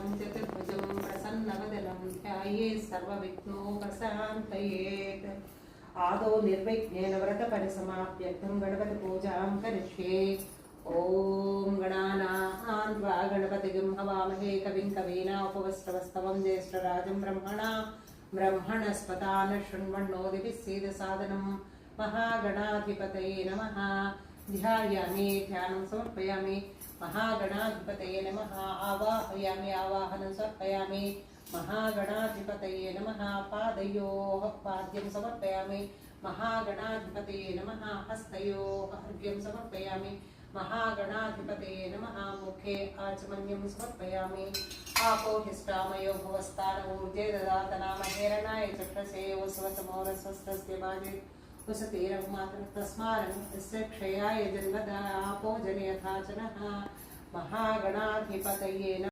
शुक्लाम्बरधरं चतुर्भुजं प्रसन्नवदनं ध्याये सर्वविघ्नोपशान्तयेत्। आदौ निर्विघ्नेन व्रतपरिसमाप्त्यर्थं गणपतिपूजां करिष्ये। ॐ गणानां त्वा गणपतिं हवामहे कविं कवीनामुपमश्रवस्तवं ज्येष्ठराजं ब्रह्मणस्पतान शृण्वन्नोदिभिः सीदसादनं। महागणाधिपतये नमः। ध्यायामि ध्यानं समर्पयामि। महागणाधिपतये नमः। आवाहयामि आवाहनं समर्पयामि। महागणाधिपतये नमः। पादयोः पाद्यं समर्पयामि। महागणाधिपतये नमः। हस्तयोः अर्घ्यं समर्पयामि। महागणाधिपतये नमः। मुखे आचमन्यं समर्पयामि। आपोहिष्टामयो भुवस्तान ऊर्जे ददात नाम हेरणाय चक्रसे वसवतमोरस्वस्तस्य भाजे वसतीरमात्र तस्मारस्य क्षयाय जन्मदा आपो जनयथाचनः। महागणाधिपतये